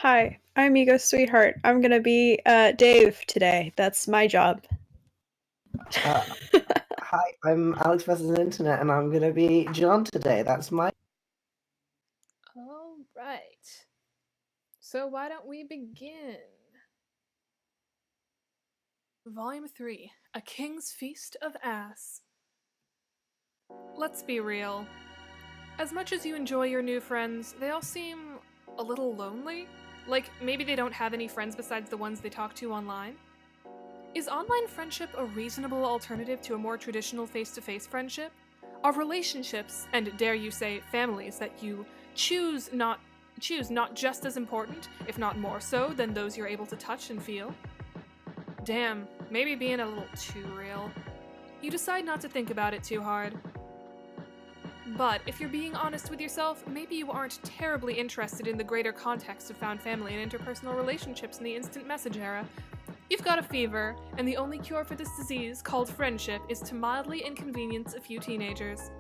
Hi, I'm Ego Sweetheart. I'm gonna be Dave today. That's my job. Uh, Hi, I'm Alex versus Internet, and I'm gonna be John today. That's my. All right. So why don't we begin? Volume 3, A King's Feast of Ass. Let's be real. As much as you enjoy your new friends, they all seem a little lonely. Like, maybe they don't have any friends besides the ones they talk to online. Is online friendship a reasonable alternative to a more traditional face-to-face friendship? Are relationships, and dare you say families, that you choose not just as important, if not more so, than those you're able to touch and feel? Damn, maybe being a little too real. You decide not to think about it too hard. But if you're being honest with yourself, maybe you aren't terribly interested in the greater context of found family and interpersonal relationships in the instant message era. You've got a fever, and the only cure for this disease, called friendship, is to mildly inconvenience a few teenagers.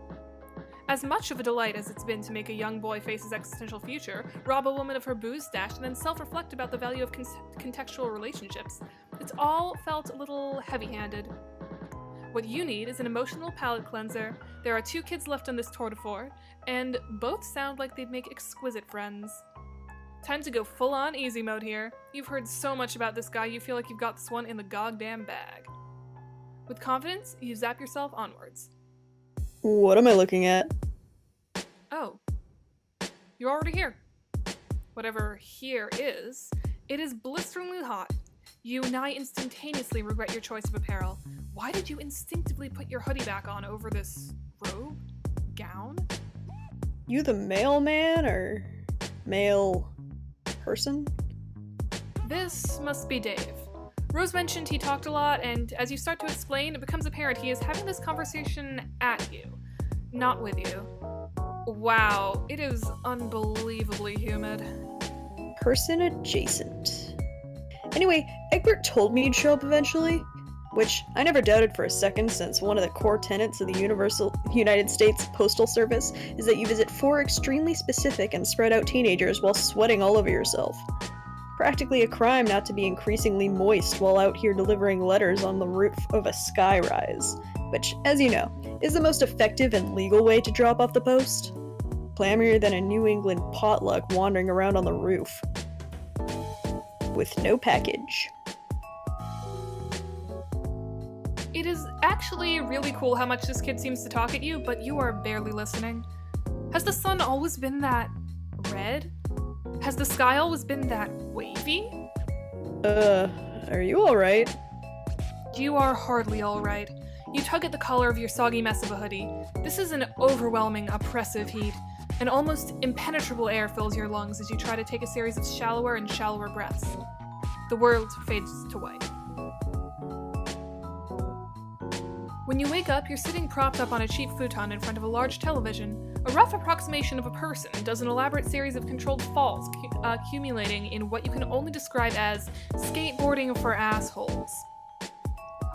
As much of a delight as it's been to make a young boy face his existential future, rob a woman of her booze stash, and then self-reflect about the value of contextual relationships, it's all felt a little heavy-handed. What you need is an emotional palate cleanser. There are 2 kids left on this tour de force, and both sound like they'd make exquisite friends. Time to go full-on easy mode here. You've heard so much about this guy, you feel like you've got this one in the goddamn bag. With confidence, you zap yourself onwards. What am I looking at? Oh. You're already here. Whatever here is, it is blisteringly hot. You nigh instantaneously regret your choice of apparel. Why did you instinctively put your hoodie back on over this robe? Gown? You the mailman or male person? This must be Dave. Rose mentioned he talked a lot, and as you start to explain, it becomes apparent he is having this conversation at you, not with you. Wow, it is unbelievably humid. Person adjacent. Anyway, Egbert told me you'd show up eventually, which I never doubted for a second, since one of the core tenets of the United States Postal Service is that you visit 4 extremely specific and spread out teenagers while sweating all over yourself. Practically a crime not to be increasingly moist while out here delivering letters on the roof of a skyrise, which, as you know, is the most effective and legal way to drop off the post. Clammier than a New England potluck wandering around on the roof. With no package. It is actually really cool how much this kid seems to talk at you, but you are barely listening. Has the sun always been that red? Has the sky always been that wavy? Are you alright? You are hardly alright. You tug at the collar of your soggy mess of a hoodie. This is an overwhelming, oppressive heat. An almost impenetrable air fills your lungs as you try to take a series of shallower and shallower breaths. The world fades to white. When you wake up, you're sitting propped up on a cheap futon in front of a large television. A rough approximation of a person does an elaborate series of controlled falls, accumulating in what you can only describe as skateboarding for assholes.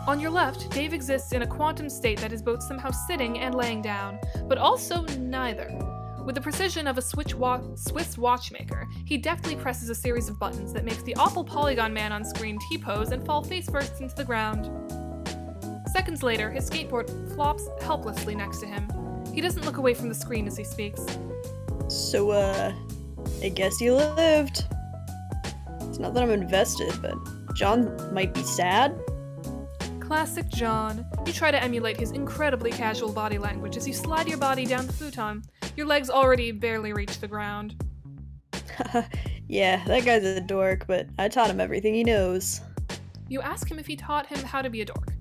On your left, Dave exists in a quantum state that is both somehow sitting and laying down, but also neither. With the precision of a Swiss watchmaker, he deftly presses a series of buttons that makes the awful Polygon Man on screen T-pose and fall face first into the ground. Seconds later, his skateboard flops helplessly next to him. He doesn't look away from the screen as he speaks. So, I guess you lived. It's not that I'm invested, but John might be sad? Classic John. You try to emulate his incredibly casual body language as you slide your body down the futon. Your legs already barely reach the ground. Yeah, that guy's a dork, but I taught him everything he knows. You ask him if he taught him how to be a dork.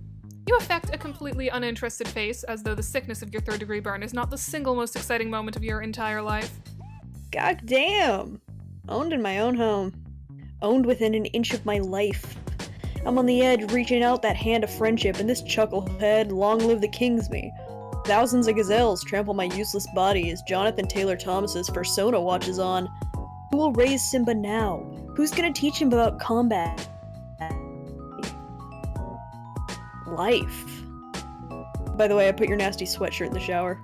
You affect a completely uninterested face, as though the sickness of your 3rd-degree burn is not the single most exciting moment of your entire life. God damn! Owned in my own home. Owned within an inch of my life. I'm on the edge, reaching out that hand of friendship, and this chucklehead, long live the king's me. Thousands of gazelles trample my useless body as Jonathan Taylor Thomas's persona watches on. Who will raise Simba now? Who's gonna teach him about combat? Life. By the way, I put your nasty sweatshirt in the shower.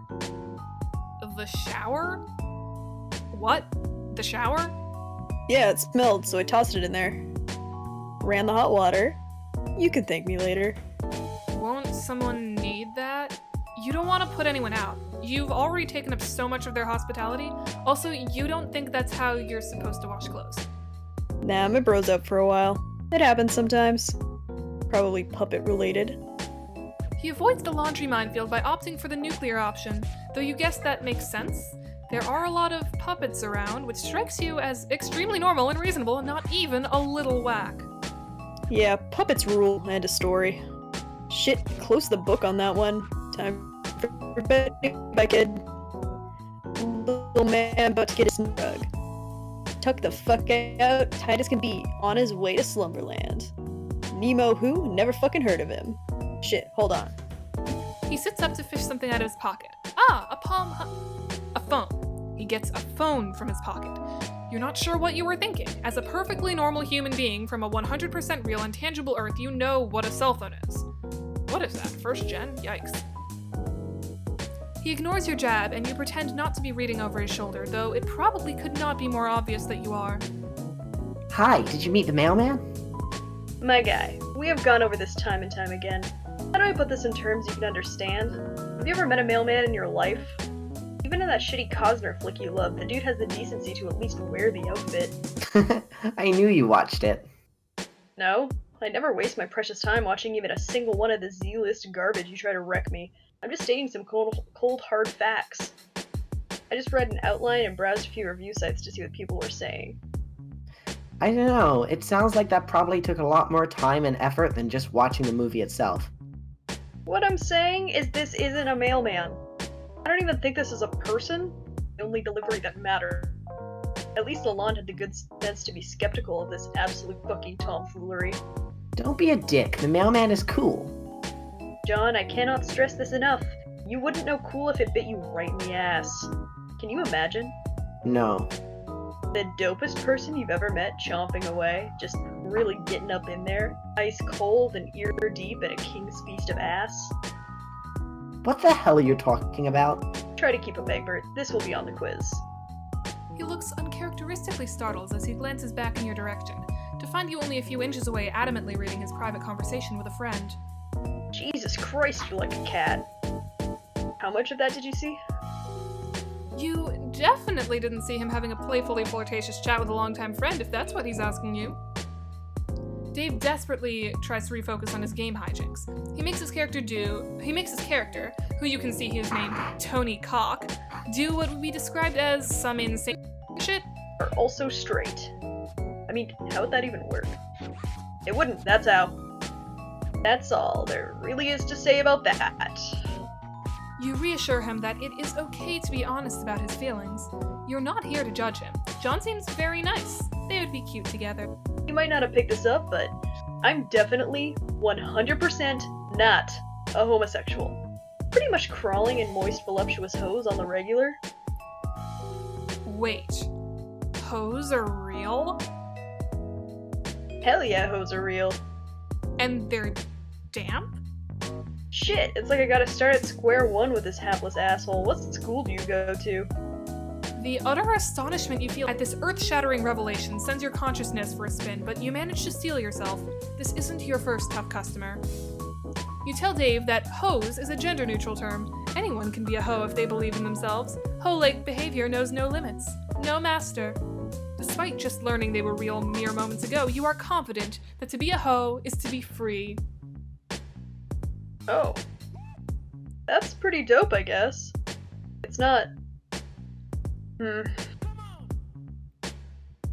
The shower? What? The shower? Yeah, it smelled, so I tossed it in there. Ran the hot water. You can thank me later. Won't someone need that? You don't want to put anyone out. You've already taken up so much of their hospitality. Also, you don't think that's how you're supposed to wash clothes. Nah, my bro's up for a while. It happens sometimes. Probably puppet related. He avoids the laundry minefield by opting for the nuclear option, though you guess that makes sense. There are a lot of puppets around, which strikes you as extremely normal and reasonable and not even a little whack. Yeah, puppets rule. End of story. Shit, close the book on that one. Time for bed, bye kid. Little man about to get his rug. Tuck the fuck out, tight as can be, on his way to Slumberland. Nemo who? Never fucking heard of him. Shit, hold on. He sits up to fish something out of his pocket. Ah, a phone. He gets a phone from his pocket. You're not sure what you were thinking. As a perfectly normal human being from a 100% real and tangible Earth, you know what a cell phone is. What is that? First gen? Yikes. He ignores your jab, and you pretend not to be reading over his shoulder, though it probably could not be more obvious that you are. Hi, did you meet the mailman? My guy, we have gone over this time and time again. How do I put this in terms you can understand? Have you ever met a mailman in your life? Even in that shitty Cosner flick you love, the dude has the decency to at least wear the outfit. I knew you watched it. No, I never waste my precious time watching even a single one of the Z-list garbage you try to wreck me. I'm just stating some cold hard facts. I just read an outline and browsed a few review sites to see what people were saying. I don't know, it sounds like that probably took a lot more time and effort than just watching the movie itself. What I'm saying is this isn't a mailman. I don't even think this is a person. The only delivery that mattered. At least Lalonde had the good sense to be skeptical of this absolute fucking tomfoolery. Don't be a dick, the mailman is cool. John, I cannot stress this enough. You wouldn't know cool if it bit you right in the ass. Can you imagine? No. The dopest person you've ever met chomping away, just really getting up in there, ice cold and ear deep in a king's feast of ass. What the hell are you talking about? Try to keep up, Egbert. This will be on the quiz. He looks uncharacteristically startled as he glances back in your direction, to find you only a few inches away adamantly reading his private conversation with a friend. Jesus Christ, you're like a cat. How much of that did you see? You definitely didn't see him having a playfully flirtatious chat with a longtime friend, if that's what he's asking you. Dave desperately tries to refocus on his game hijinks. He makes his character, who you can see he is named Tony Cock, do what would be described as some insane shit. Are also straight. I mean, how would that even work? It wouldn't, that's how. That's all there really is to say about that. You reassure him that it is okay to be honest about his feelings. You're not here to judge him. John seems very nice. They would be cute together. You might not have picked this up, but I'm definitely 100% not a homosexual. Pretty much crawling in moist, voluptuous hose on the regular. Wait. Hoes are real? Hell yeah, hoes are real. And they're damp? Shit, it's like I gotta start at square one with this hapless asshole. What school do you go to? The utter astonishment you feel at this earth-shattering revelation sends your consciousness for a spin, but you manage to steel yourself. This isn't your first tough customer. You tell Dave that hose is a gender-neutral term. Anyone can be a hoe if they believe in themselves. Hoe-like behavior knows no limits. No master. Despite just learning they were real mere moments ago, you are confident that to be a hoe is to be free. Oh. That's pretty dope, I guess. It's not...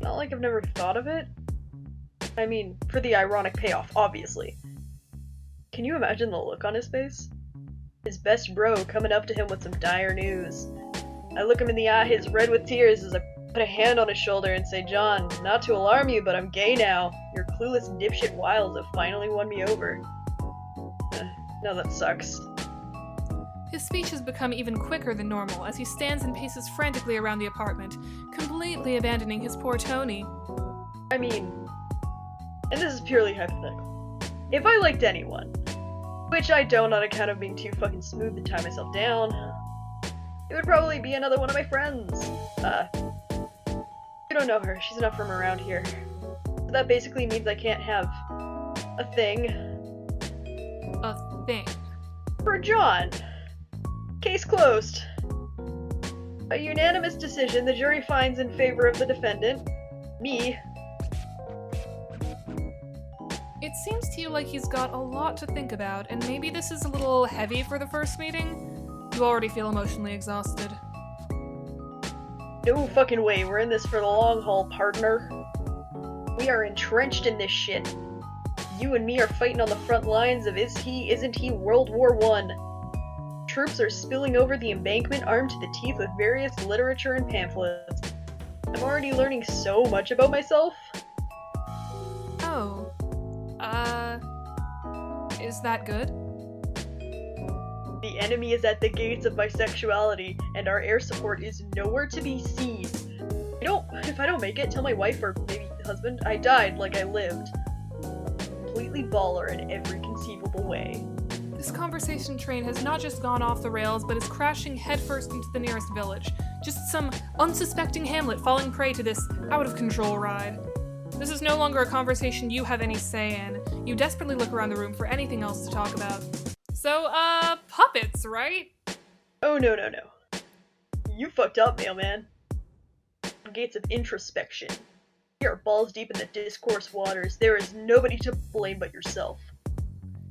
Not like I've never thought of it. I mean, for the ironic payoff, obviously. Can you imagine the look on his face? His best bro coming up to him with some dire news. I look him in the eye, he's red with tears as I put a hand on his shoulder and say, John, not to alarm you, but I'm gay now. Your clueless dipshit wiles have finally won me over. No, that sucks. His speech has become even quicker than normal as he stands and paces frantically around the apartment, completely abandoning his poor Tony. I mean, and this is purely hypothetical. If I liked anyone, which I don't on account of being too fucking smooth to tie myself down, it would probably be another one of my friends. You don't know her. She's not from around here. So that basically means I can't have a thing. A thing. For John. Case closed. A unanimous decision, the jury finds in favor of the defendant, me. It seems to you like he's got a lot to think about, and maybe this is a little heavy for the first meeting? You already feel emotionally exhausted. No fucking way, we're in this for the long haul, partner. We are entrenched in this shit. You and me are fighting on the front lines of is he, isn't he World War I. Troops are spilling over the embankment armed to the teeth with various literature and pamphlets. I'm already learning so much about myself. Oh. Is that good? The enemy is at the gates of my sexuality, and our air support is nowhere to be seen. If I don't make it, tell my wife or maybe husband I died like I lived. Completely baller in every conceivable way. This conversation train has not just gone off the rails, but is crashing headfirst into the nearest village. Just some unsuspecting hamlet falling prey to this out-of-control ride. This is no longer a conversation you have any say in. You desperately look around the room for anything else to talk about. So, puppets, right? Oh, no. You fucked up, mailman. Gates of introspection. You are balls deep in the discourse waters. There is nobody to blame but yourself.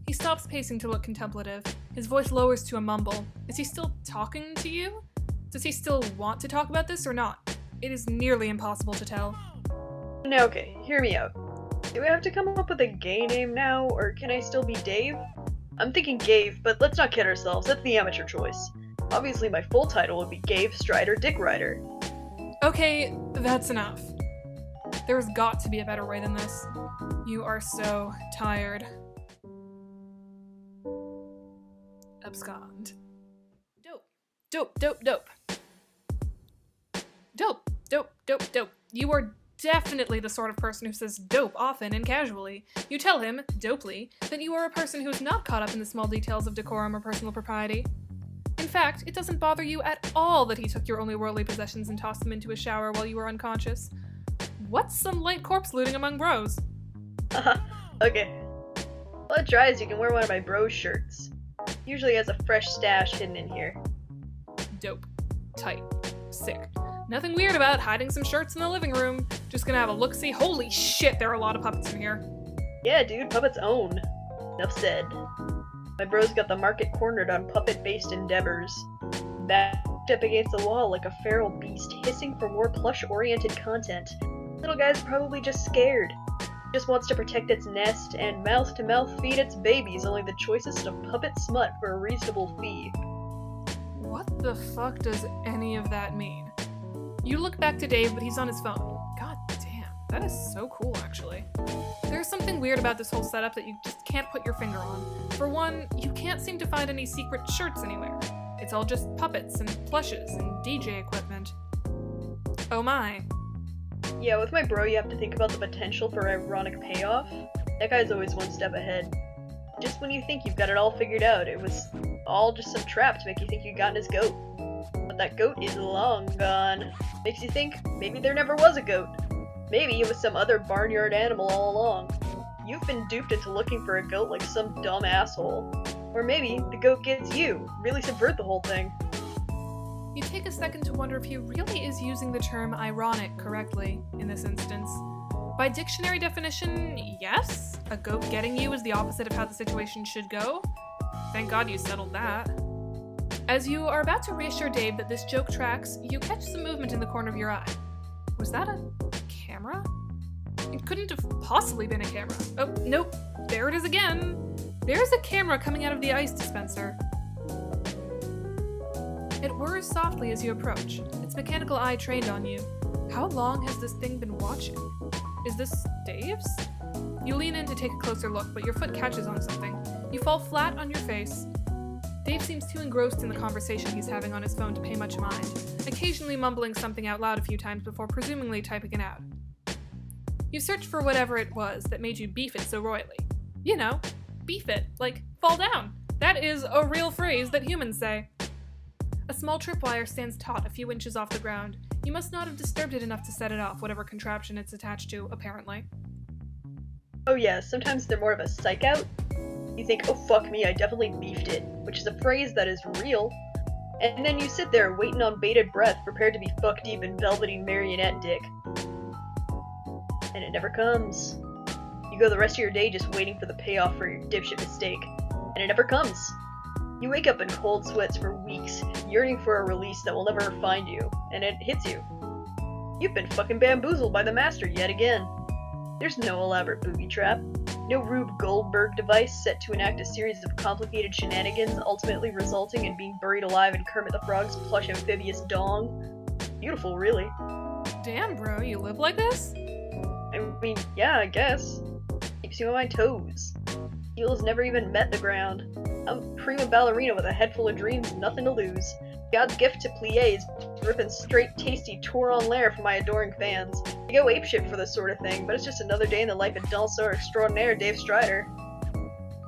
He stops pacing to look contemplative. His voice lowers to a mumble. Is he still talking to you? Does he still want to talk about this or not? It is nearly impossible to tell. Now, okay, hear me out. Do I have to come up with a gay name now, or can I still be Dave? I'm thinking Gave, but let's not kid ourselves, that's the amateur choice. Obviously my full title would be Gave Strider Dick Rider. Okay, that's enough. There's got to be a better way than this. You are so tired. Abscond. Dope. You are definitely the sort of person who says dope often and casually. You tell him, dopely, that you are a person who is not caught up in the small details of decorum or personal propriety. In fact, it doesn't bother you at all that he took your only worldly possessions and tossed them into a shower while you were unconscious. What's some light corpse looting among bros? Okay. Well, it dries, you can wear one of my bros shirts. Usually has a fresh stash hidden in here. Dope. Tight. Sick. Nothing weird about hiding some shirts in the living room. Just gonna have a look-see. Holy shit, there are a lot of puppets in here. Yeah, dude, puppets own. Enough said. My bros got the market cornered on puppet-based endeavors. Backed up against the wall like a feral beast, hissing for more plush-oriented content. Little guy's probably just scared. Just wants to protect its nest and mouth-to-mouth feed its babies only the choicest of puppet smut for a reasonable fee. What the fuck does any of that mean? You look back to Dave, but he's on his phone. God damn, that is so cool, actually. There's something weird about this whole setup that you just can't put your finger on. For one, you can't seem to find any secret shirts anywhere. It's all just puppets and plushes and DJ equipment. Oh my. Yeah, with my bro you have to think about the potential for ironic payoff. That guy's always one step ahead. Just when you think you've got it all figured out, it was all just some trap to make you think you'd gotten his goat. But that goat is long gone. Makes you think maybe there never was a goat. Maybe it was some other barnyard animal all along. You've been duped into looking for a goat like some dumb asshole. Or maybe the goat gets you. Really subvert the whole thing. You take a second to wonder if he really is using the term ironic correctly in this instance. By dictionary definition, yes, a goat getting you is the opposite of how the situation should go. Thank God you settled that. As you are about to reassure Dave that this joke tracks, you catch some movement in the corner of your eye. Was that a camera? It couldn't have possibly been a camera. Oh, nope. There it is again. There's a camera coming out of the ice dispenser. It whirs softly as you approach, its mechanical eye trained on you. How long has this thing been watching? Is this Dave's? You lean in to take a closer look, but your foot catches on something. You fall flat on your face. Dave seems too engrossed in the conversation he's having on his phone to pay much mind, occasionally mumbling something out loud a few times before presumably typing it out. You search for whatever it was that made you beef it so royally. You know, beef it, like fall down. That is a real phrase that humans say. A small tripwire stands taut a few inches off the ground. You must not have disturbed it enough to set it off, whatever contraption it's attached to, apparently. Oh yeah, sometimes they're more of a psych out. You think, oh fuck me, I definitely beefed it, which is a phrase that is real. And then you sit there waiting on bated breath, prepared to be fuck deep in velvety marionette dick. And it never comes. You go the rest of your day just waiting for the payoff for your dipshit mistake. And it never comes. You wake up in cold sweats for weeks, yearning for a release that will never find you, and it hits you. You've been fucking bamboozled by the master yet again. There's no elaborate booby trap, no Rube Goldberg device set to enact a series of complicated shenanigans, ultimately resulting in being buried alive in Kermit the Frog's plush amphibious dong. Beautiful, really. Damn, bro, you live like this? I mean, yeah, I guess. Keeps you on my toes. Heels never even met the ground. I'm a prima ballerina with a head full of dreams and nothing to lose. God's gift to pliés, ripping straight, tasty tour-on l'air for my adoring fans. I go apeshit for this sort of thing, but it's just another day in the life of danseur extraordinaire Dave Strider.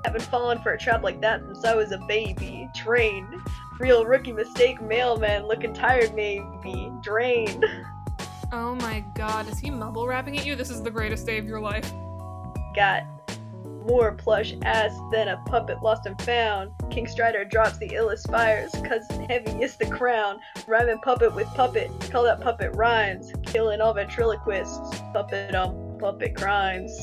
Haven't fallen for a trap like that since I was a baby. Trained. Real rookie mistake mailman looking tired maybe. Drained. Oh my god, is he mumble rapping at you? This is the greatest day of your life. Got more plush ass than a puppet lost and found. King Strider drops the illest fires, cause heavy is the crown. Rhyming puppet with puppet, call that puppet rhymes. Killing all ventriloquists, puppet on puppet crimes.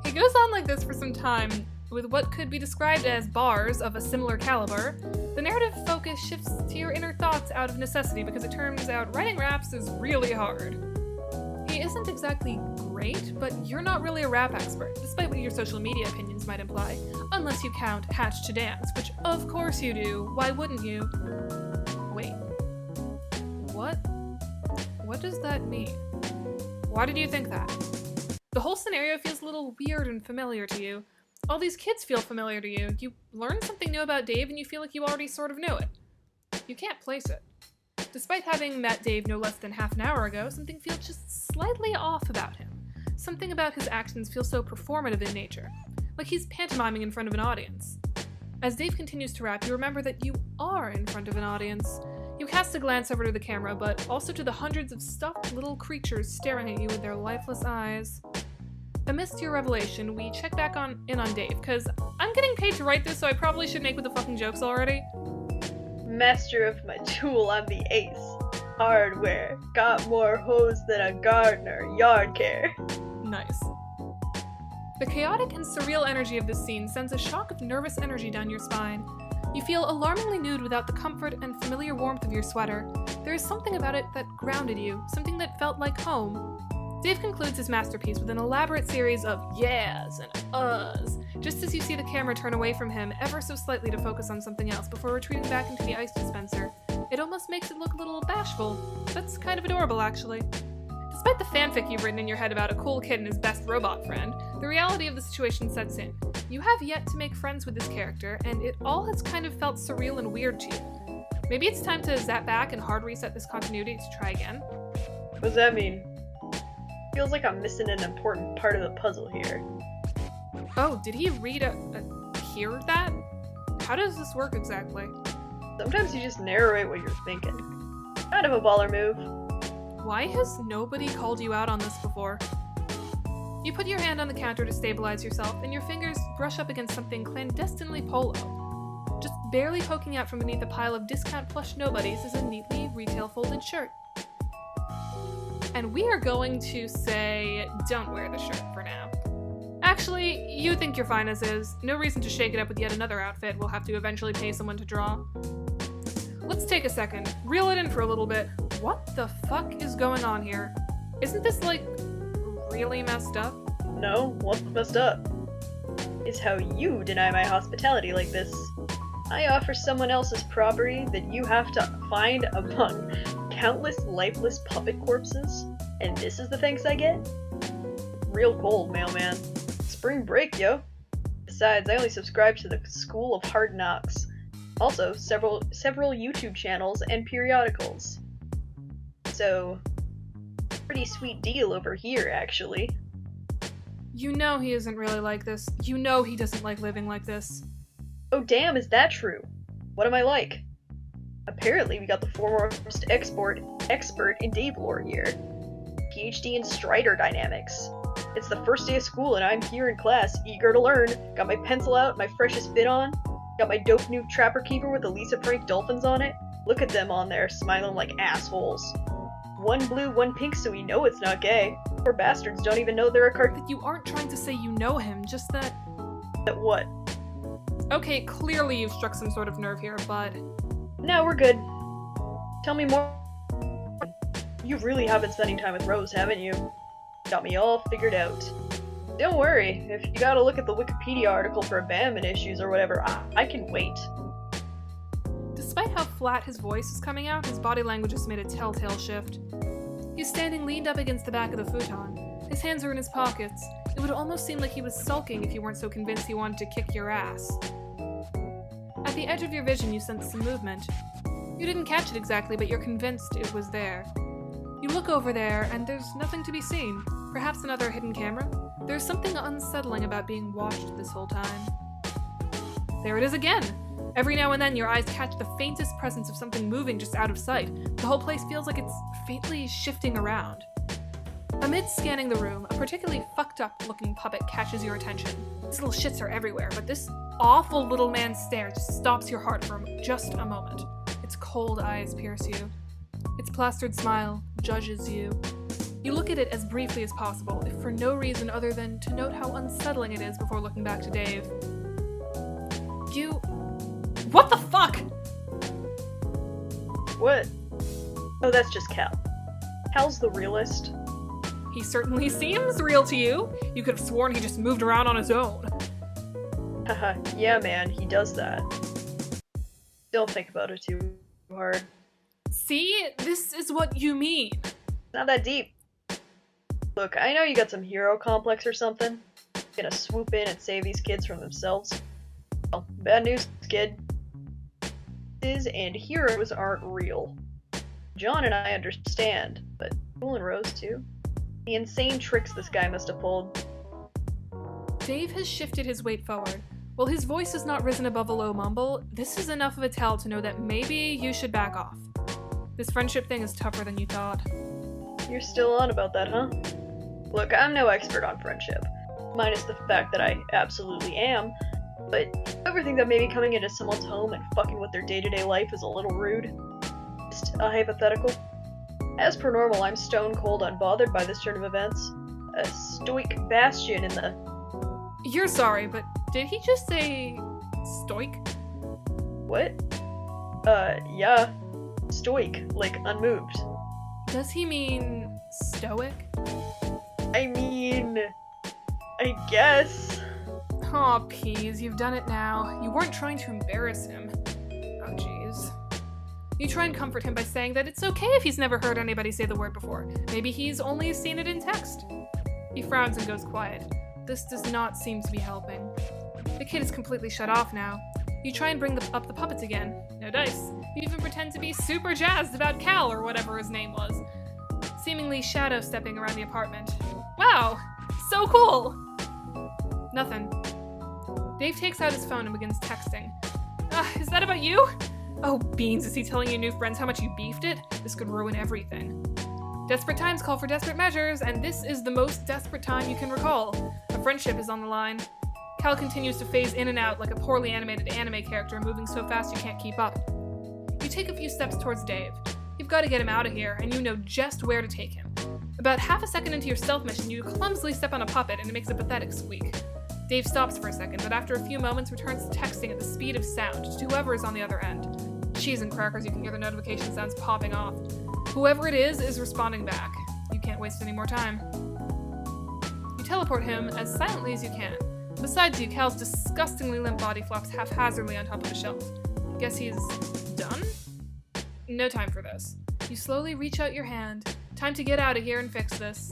He goes on like this for some time, with what could be described as bars of a similar caliber. The narrative focus shifts to your inner thoughts out of necessity because it turns out writing raps is really hard. He isn't exactly great, but you're not really a rap expert, despite what your social media opinions might imply, unless you count Hatch to Dance, which of course you do. Why wouldn't you? Wait. What? What does that mean? Why did you think that? The whole scenario feels a little weird and familiar to you. All these kids feel familiar to you. You learn something new about Dave and you feel like you already sort of knew it. You can't place it. Despite having met Dave no less than half an hour ago, something feels just slightly off about him. Something about his actions feels so performative in nature, like he's pantomiming in front of an audience. As Dave continues to rap, you remember that you are in front of an audience. You cast a glance over to the camera, but also to the hundreds of stuffed little creatures staring at you with their lifeless eyes. Amidst your revelation, we check back in on Dave, because I'm getting paid to write this, so I probably should make with the fucking jokes already. Master of my tool, I'm the ace. Hardware. Got more hoes than a gardener. Yard care. Nice. The chaotic and surreal energy of this scene sends a shock of nervous energy down your spine. You feel alarmingly nude without the comfort and familiar warmth of your sweater. There is something about it that grounded you, something that felt like home. Dave concludes his masterpiece with an elaborate series of yeahs and uhs, just as you see the camera turn away from him ever so slightly to focus on something else before retreating back into the ice dispenser. It almost makes it look a little bashful. That's kind of adorable, actually. Despite the fanfic you've written in your head about a cool kid and his best robot friend, the reality of the situation sets in. You have yet to make friends with this character, and it all has kind of felt surreal and weird to you. Maybe it's time to zap back and hard reset this continuity to try again? What does that mean? Feels like I'm missing an important part of the puzzle here. Oh, did he hear that? How does this work exactly? Sometimes you just narrate what you're thinking. Kind of a baller move. Why has nobody called you out on this before? You put your hand on the counter to stabilize yourself, and your fingers brush up against something clandestinely polo. Just barely poking out from beneath a pile of discount plush nobodies is a neatly retail folded shirt. And we are going to say, don't wear the shirt for now. Actually, you think you're fine as is. No reason to shake it up with yet another outfit we'll have to eventually pay someone to draw. Let's take a second, reel it in for a little bit. What the fuck is going on here? Isn't this, like, really messed up? No, what's messed up is how you deny my hospitality like this. I offer someone else's property that you have to find among countless lifeless puppet corpses, and this is the thanks I get? Real cold, mailman. Spring break, yo. Besides, I only subscribe to the School of Hard Knocks. Also, several YouTube channels and periodicals. So, pretty sweet deal over here, actually. You know he isn't really like this. You know he doesn't like living like this. Oh damn, is that true? What am I like? Apparently we got the foremost export expert in Dave lore here. PhD in Strider dynamics. It's the first day of school and I'm here in class, eager to learn. Got my pencil out, my freshest bit on. Got my dope new Trapper Keeper with the Lisa Frank dolphins on it. Look at them on there, smiling like assholes. One blue, one pink, so we know it's not gay. Poor bastards don't even know they're a That you aren't trying to say you know him, just that... That what? Okay, clearly you've struck some sort of nerve here, but... No, we're good. Tell me more. You really have been spending time with Rose, haven't you? Got me all figured out. Don't worry, if you gotta look at the Wikipedia article for abandonment issues or whatever, I can wait. Despite how flat his voice is coming out, his body language has made a telltale shift. He's standing leaned up against the back of the futon. His hands are in his pockets. It would almost seem like he was sulking if you weren't so convinced he wanted to kick your ass. At the edge of your vision, you sense some movement. You didn't catch it exactly, but you're convinced it was there. You look over there, and there's nothing to be seen. Perhaps another hidden camera? There's something unsettling about being watched this whole time. There it is again! Every now and then, your eyes catch the faintest presence of something moving just out of sight. The whole place feels like it's faintly shifting around. Amid scanning the room, a particularly fucked-up-looking puppet catches your attention. These little shits are everywhere, but this awful little man's stare just stops your heart for just a moment. Its cold eyes pierce you. Its plastered smile judges you. You look at it as briefly as possible, if for no reason other than to note how unsettling it is before looking back to Dave. What the fuck?! What? Oh, that's just Cal. Cal's the realist. He certainly seems real to you. You could have sworn he just moved around on his own. Haha, yeah man, he does that. Don't think about it too hard. See? This is what you mean. Not that deep. Look, I know you got some hero complex or something. Gonna swoop in and save these kids from themselves. Well, bad news, kid. And heroes aren't real. John and I understand, but Cool and Rose too. The insane tricks this guy must have pulled. Dave has shifted his weight forward. While his voice has not risen above a low mumble, this is enough of a tell to know that maybe you should back off. This friendship thing is tougher than you thought. You're still on about that, huh? Look, I'm no expert on friendship, minus the fact that I absolutely am, but I ever think that maybe coming into someone's home and fucking with their day-to-day life is a little rude? Just a hypothetical. As per normal, I'm stone cold unbothered by this turn of events. A stoic bastion in the... You're sorry, but did he just say... stoic? What? Yeah. Stoic, like unmoved. Does he mean... stoic? I mean... I guess... Aw, Peas, you've done it now. You weren't trying to embarrass him. Oh, jeez. You try and comfort him by saying that it's okay if he's never heard anybody say the word before. Maybe he's only seen it in text. He frowns and goes quiet. This does not seem to be helping. The kid is completely shut off now. You try and bring up the puppets again. No dice. You even pretend to be super jazzed about Cal or whatever his name was. Seemingly shadow stepping around the apartment. Wow! So cool! Nothing. Dave takes out his phone and begins texting. Is that about you? Oh, beans, is he telling your new friends how much you beefed it? This could ruin everything. Desperate times call for desperate measures, and this is the most desperate time you can recall. A friendship is on the line. Cal continues to phase in and out like a poorly animated anime character moving so fast you can't keep up. You take a few steps towards Dave. You've got to get him out of here, and you know just where to take him. About half a second into your stealth mission, you clumsily step on a puppet and it makes a pathetic squeak. Dave stops for a second, but after a few moments returns to texting at the speed of sound to whoever is on the other end. Cheese and crackers, you can hear the notification sounds popping off. Whoever it is responding back. You can't waste any more time. You teleport him as silently as you can. Besides you, Cal's disgustingly limp body flops haphazardly on top of a shelf. Guess he's done? No time for this. You slowly reach out your hand. Time to get out of here and fix this.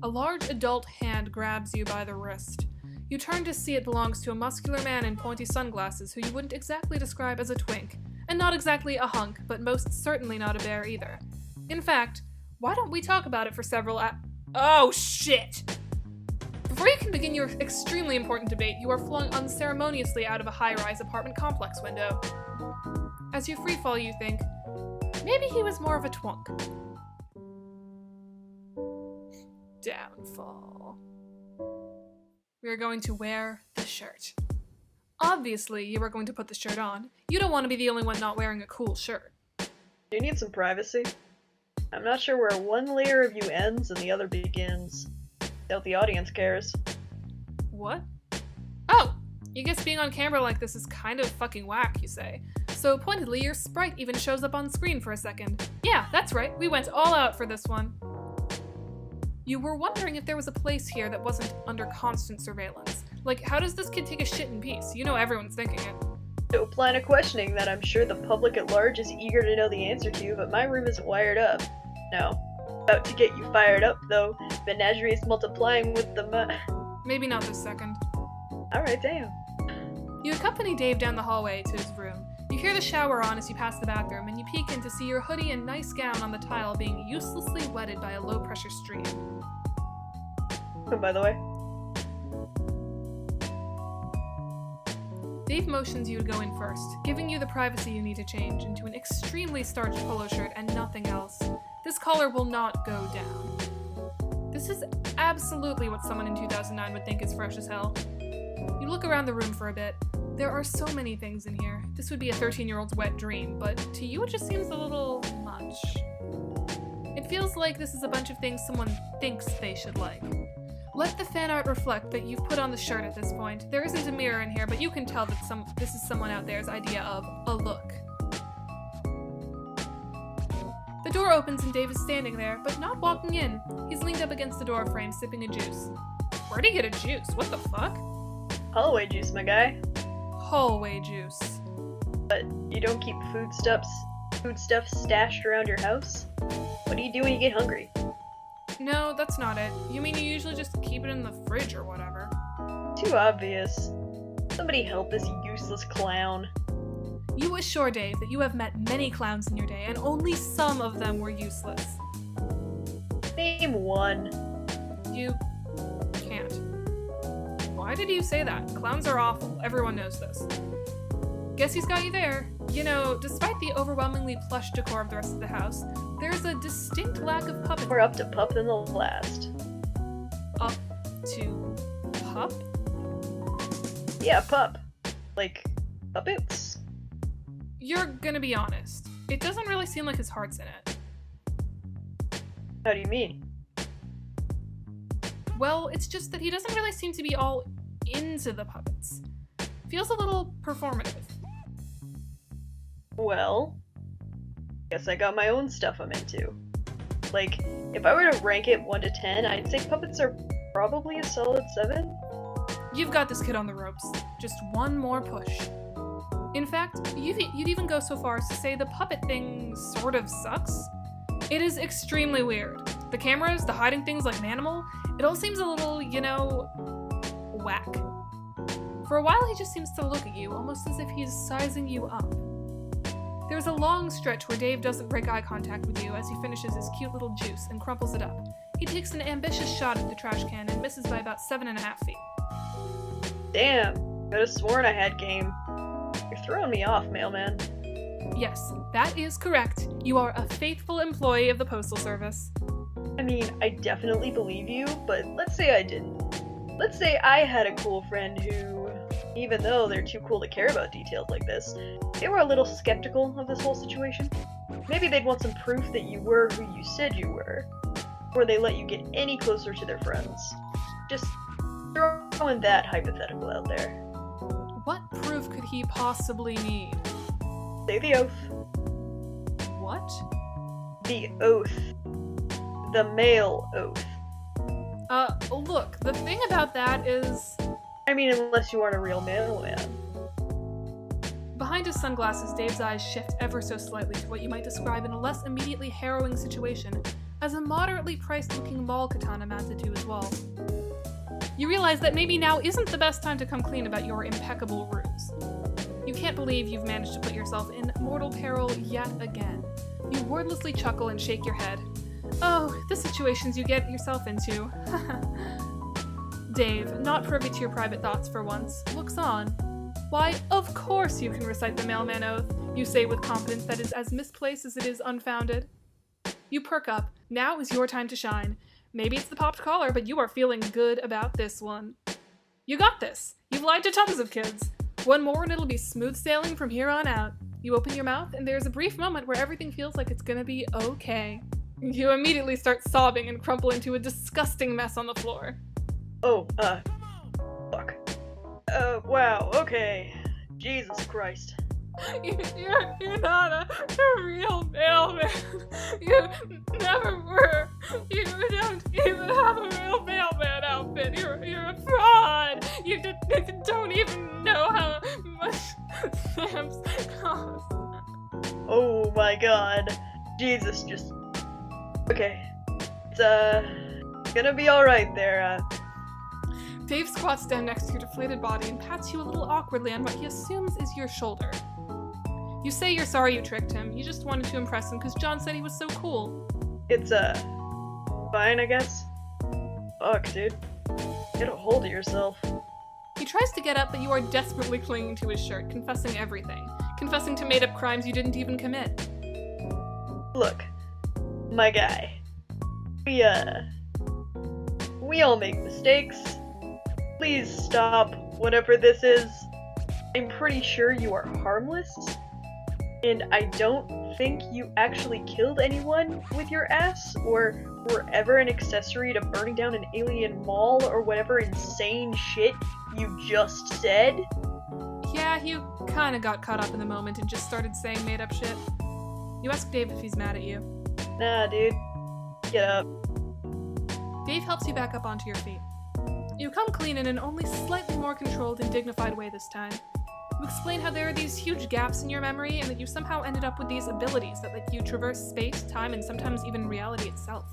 A large adult hand grabs you by the wrist. You turn to see it belongs to a muscular man in pointy sunglasses who you wouldn't exactly describe as a twink, and not exactly a hunk, but most certainly not a bear either. In fact, why don't we talk about it for several Oh, shit! Before you can begin your extremely important debate, you are flung unceremoniously out of a high-rise apartment complex window. As you freefall, you think, Maybe he was more of a twunk. Downfall. We are going to wear the shirt. Obviously, you are going to put the shirt on. You don't want to be the only one not wearing a cool shirt. Do you need some privacy? I'm not sure where one layer of you ends and the other begins. Doubt the audience cares. What? Oh! You guess being on camera like this is kind of fucking whack, you say. So pointedly, your sprite even shows up on screen for a second. Yeah, that's right, we went all out for this one. You were wondering if there was a place here that wasn't under constant surveillance. Like, how does this kid take a shit in peace? You know everyone's thinking it. Dope line of questioning that I'm sure the public at large is eager to know the answer to, but my room isn't wired up. No. About to get you fired up, though. Menagerie is multiplying with the Maybe not this second. Alright, damn. You accompany Dave down the hallway to his room. You hear the shower on as you pass the bathroom, and you peek in to see your hoodie and nice gown on the tile being uselessly wetted by a low-pressure stream. Oh, by the way. Dave motions you to go in first, giving you the privacy you need to change into an extremely starched polo shirt and nothing else. This collar will not go down. This is absolutely what someone in 2009 would think is fresh as hell. You look around the room for a bit. There are so many things in here. This would be a 13-year-old's wet dream, but to you it just seems a little much. It feels like this is a bunch of things someone thinks they should like. Let the fan art reflect that you've put on the shirt at this point. There isn't a mirror in here, but you can tell that this is someone out there's idea of a look. The door opens and Dave is standing there, but not walking in. He's leaned up against the door frame, sipping a juice. Where'd he get a juice? What the fuck? Hallway juice, my guy. Hallway juice. But you don't keep foodstuffs stashed around your house? What do you do when you get hungry? No, that's not it. You mean you usually just keep it in the fridge or whatever? Too obvious. Somebody help this useless clown. You assure Dave that you have met many clowns in your day, and only some of them were useless. Name one. You can't. Why did you say that? Clowns are awful. Everyone knows this. Guess he's got you there. You know, despite the overwhelmingly plush decor of the rest of the house, there's a distinct lack of puppet. We're up to pup in the last. Up to pup? Yeah, pup. Like, puppets? You're gonna be honest. It doesn't really seem like his heart's in it. How do you mean? Well, it's just that he doesn't really seem to be all into the puppets. Feels a little performative. Well, guess I got my own stuff I'm into. Like, if I were to rank it 1 to 10, I'd say puppets are probably a solid 7. You've got this kid on the ropes. Just one more push. In fact, you'd even go so far as to say the puppet thing sort of sucks. It is extremely weird. The cameras, the hiding things like an animal, it all seems a little, you know, whack. For a while he just seems to look at you, almost as if he's sizing you up. There's a long stretch where Dave doesn't break eye contact with you as he finishes his cute little juice and crumples it up. He takes an ambitious shot at the trash can and misses by about 7.5 feet. Damn, could have sworn I had game. You're throwing me off, mailman. Yes, that is correct. You are a faithful employee of the Postal Service. I mean, I definitely believe you, but let's say I didn't. Let's say I had a cool friend who, even though they're too cool to care about details like this, they were a little skeptical of this whole situation. Maybe they'd want some proof that you were who you said you were, before they let you get any closer to their friends. Just throwing that hypothetical out there. What proof could he possibly need? Say the oath. What? The oath. The mail oath. Look, the thing about that is... I mean, unless you aren't a real mailman. Behind his sunglasses, Dave's eyes shift ever so slightly to what you might describe in a less immediately harrowing situation as a moderately priced-looking mall katana mounted to his wall. You realize that maybe now isn't the best time to come clean about your impeccable ruse. You can't believe you've managed to put yourself in mortal peril yet again. You wordlessly chuckle and shake your head. Oh, the situations you get yourself into. Dave, not privy to your private thoughts for once, looks on. Why, of course you can recite the mailman oath, you say with confidence that is as misplaced as it is unfounded. You perk up. Now is your time to shine. Maybe it's the popped collar, but you are feeling good about this one. You got this. You've lied to tons of kids. One more and it'll be smooth sailing from here on out. You open your mouth and there's a brief moment where everything feels like it's gonna be okay. You immediately start sobbing and crumple into a disgusting mess on the floor. Oh, fuck. Wow, okay. Jesus Christ. You're not a real mailman. You never were. You don't even have a real mailman outfit. You're a fraud. You don't even know how much stamps cost. Oh my god. Jesus, just... Okay. It's, gonna be alright there, Dave squats down next to your deflated body and pats you a little awkwardly on what he assumes is your shoulder. You say you're sorry you tricked him. You just wanted to impress him because John said he was so cool. It's, fine, I guess. Fuck, dude. Get a hold of yourself. He tries to get up, but you are desperately clinging to his shirt, confessing everything. Confessing to made-up crimes you didn't even commit. Look, my guy. We all make mistakes. Please stop whatever this is. I'm pretty sure you are harmless. And I don't think you actually killed anyone with your ass, or were ever an accessory to burning down an alien mall, or whatever insane shit you just said. Yeah, you kinda got caught up in the moment and just started saying made-up shit. You ask Dave if he's mad at you. Nah, dude. Get up. Dave helps you back up onto your feet. You come clean in an only slightly more controlled and dignified way this time. You explain how there are these huge gaps in your memory and that you somehow ended up with these abilities that let you traverse space, time, and sometimes even reality itself.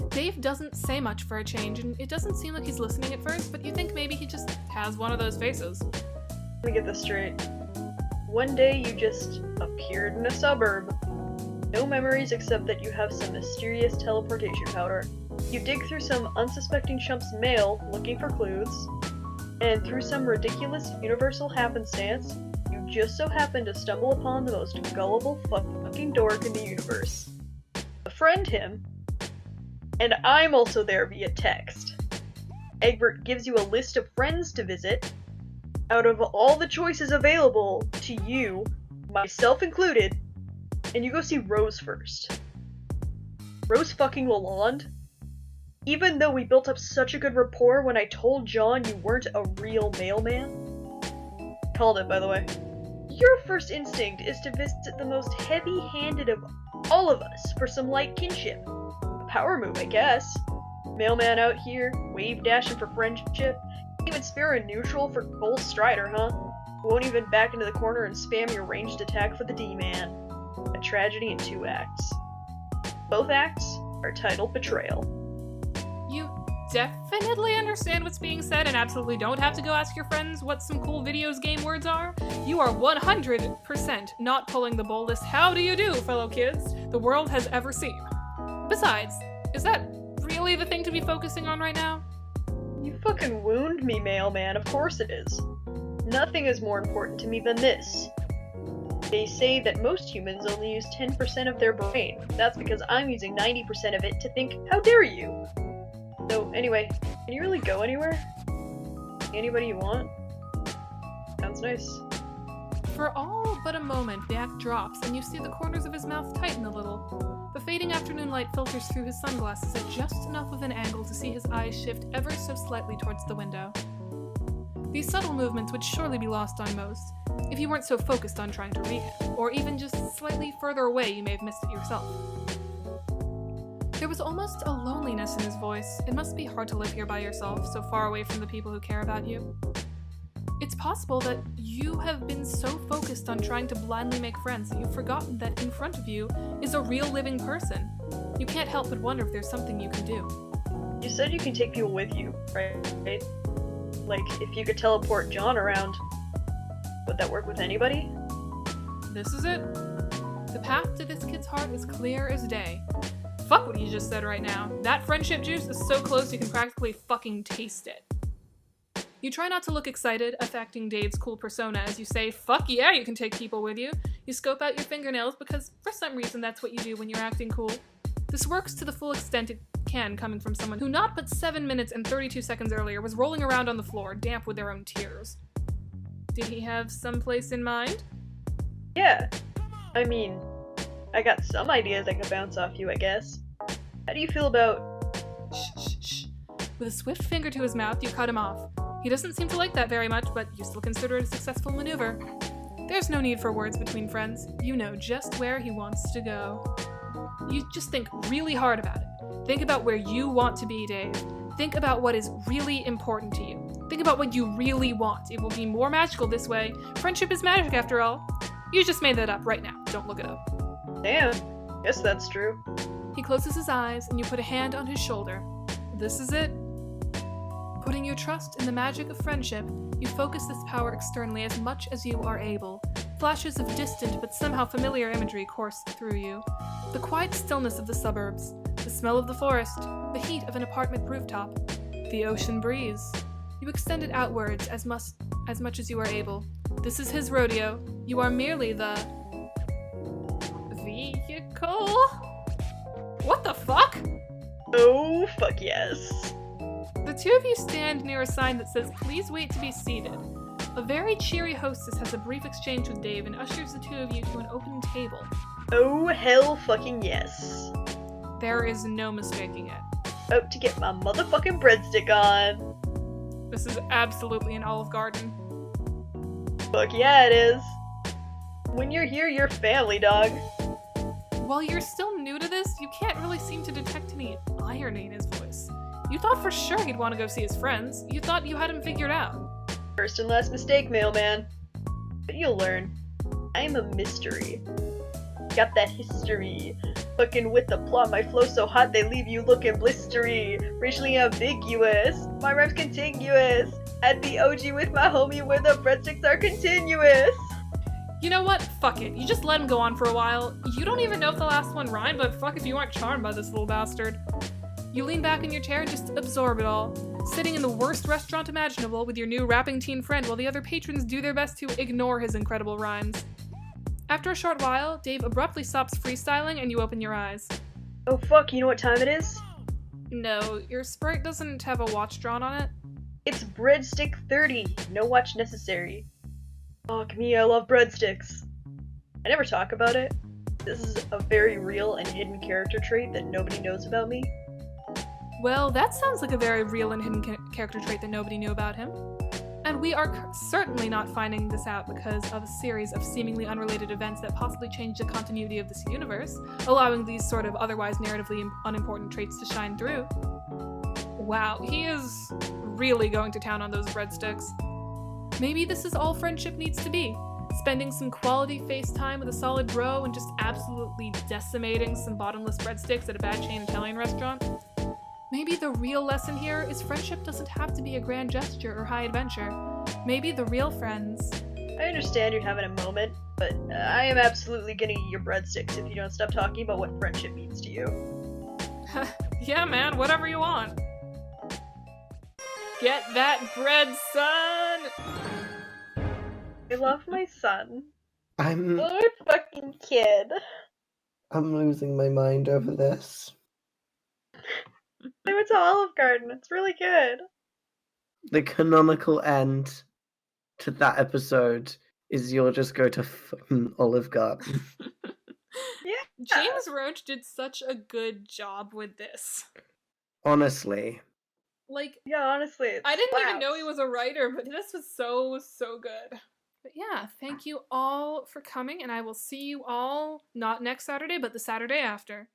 Dave doesn't say much for a change, and it doesn't seem like he's listening at first, but you think maybe he just has one of those faces. Let me get this straight. One day you just appeared in a suburb. No memories except that you have some mysterious teleportation powder. You dig through some unsuspecting chump's mail looking for clues, and through some ridiculous universal happenstance, you just so happen to stumble upon the most gullible fucking dork in the universe. Befriend him, and I'm also there via text. Egbert gives you a list of friends to visit. Out of all the choices available to you, myself included, and you go see Rose first. Rose fucking Lalonde? Even though we built up such a good rapport when I told John you weren't a real mailman? Called it, by the way. Your first instinct is to visit the most heavy-handed of all of us for some light kinship. A power move, I guess. Mailman out here, wave dashing for friendship. Even spare a neutral for Bull Strider, huh? Won't even back into the corner and spam your ranged attack for the D-Man. A tragedy in 2 acts. Both acts are titled Betrayal. You definitely understand what's being said and absolutely don't have to go ask your friends what some cool videos game words are. You are 100% not pulling the boldest "how do you do, fellow kids" the world has ever seen. Besides, is that really the thing to be focusing on right now? You fucking wound me, mailman, of course it is. Nothing is more important to me than this. They say that most humans only use 10% of their brain. That's because I'm using 90% of it to think, how dare you? So, anyway, can you really go anywhere? Anybody you want? Sounds nice. For all but a moment, the act drops, and you see the corners of his mouth tighten a little. The fading afternoon light filters through his sunglasses at just enough of an angle to see his eyes shift ever so slightly towards the window. These subtle movements would surely be lost on most, if you weren't so focused on trying to read him, or even just slightly further away you may have missed it yourself. There was almost a loneliness in his voice. It must be hard to live here by yourself, so far away from the people who care about you. It's possible that you have been so focused on trying to blindly make friends that you've forgotten that in front of you is a real living person. You can't help but wonder if there's something you can do. You said you can take people with you, right? Like, if you could teleport John around, would that work with anybody? This is it. The path to this kid's heart is clear as day. Fuck what you just said right now. That friendship juice is so close you can practically fucking taste it. You try not to look excited, affecting Dave's cool persona as you say, "Fuck yeah, you can take people with you." You scope out your fingernails because for some reason that's what you do when you're acting cool. This works to the full extent it can, coming from someone who not but 7 minutes and 32 seconds earlier was rolling around on the floor, damp with their own tears. Did he have some place in mind? Yeah. I mean, I got some ideas I could bounce off you, I guess. How do you feel about... Shh. With a swift finger to his mouth, you cut him off. He doesn't seem to like that very much, but you still consider it a successful maneuver. There's no need for words between friends. You know just where he wants to go. You just think really hard about it. Think about where you want to be, Dave. Think about what is really important to you. Think about what you really want. It will be more magical this way. Friendship is magic, after all. You just made that up right now. Don't look it up. Damn, guess that's true. He closes his eyes, and you put a hand on his shoulder. This is it. Putting your trust in the magic of friendship, you focus this power externally as much as you are able. Flashes of distant but somehow familiar imagery course through you. The quiet stillness of the suburbs, the smell of the forest, the heat of an apartment rooftop, the ocean breeze. You extend it outwards as much as you are able. This is his rodeo. You are merely the... vehicle? What the fuck? Oh, fuck yes. The two of you stand near a sign that says, "Please wait to be seated." A very cheery hostess has a brief exchange with Dave and ushers the two of you to an open table. Oh, hell fucking yes. There is no mistaking it. About to get my motherfucking breadstick on. This is absolutely an Olive Garden. Fuck yeah, it is. When you're here, you're family, dog. While you're still new to this, you can't really seem to detect any irony in his voice. You thought for sure he'd want to go see his friends. You thought you had him figured out. First and last mistake, mailman. But you'll learn. I'm a mystery. Got that history. Fucking with the plot, my flow so hot they leave you looking blistery. Racially ambiguous. My rhymes contiguous. At the OG with my homie where the breadsticks are continuous. You know what? Fuck it. You just let him go on for a while. You don't even know if the last one rhymed, but fuck if you aren't charmed by this little bastard. You lean back in your chair and just absorb it all, sitting in the worst restaurant imaginable with your new rapping teen friend while the other patrons do their best to ignore his incredible rhymes. After a short while, Dave abruptly stops freestyling and you open your eyes. Oh fuck, you know what time it is? No, your sprite doesn't have a watch drawn on it. It's breadstick 30. No watch necessary. Fuck me, I love breadsticks. I never talk about it. This is a very real and hidden character trait that nobody knows about me. Well, that sounds like a very real and hidden character trait that nobody knew about him. And we are certainly not finding this out because of a series of seemingly unrelated events that possibly change the continuity of this universe, allowing these sort of otherwise narratively unimportant traits to shine through. Wow, he is really going to town on those breadsticks. Maybe this is all friendship needs to be. Spending some quality FaceTime with a solid bro and just absolutely decimating some bottomless breadsticks at a bad chain Italian restaurant. Maybe the real lesson here is friendship doesn't have to be a grand gesture or high adventure. Maybe the real friends... I understand you're having a moment, but I am absolutely gonna eat your breadsticks if you don't stop talking about what friendship means to you. Yeah, man, whatever you want. Get that bread, son! I love my son. I'm Poor fucking kid. losing my mind over this. I went to Olive Garden. It's really good. The canonical end to that episode is you'll just go to Olive Garden. Yeah. James Roach did such a good job with this. Honestly. Like, Yeah, honestly, I didn't even slaps. know he was a writer, but this was so good. But yeah, thank you all for coming, and I will see you all not next Saturday, but the Saturday after.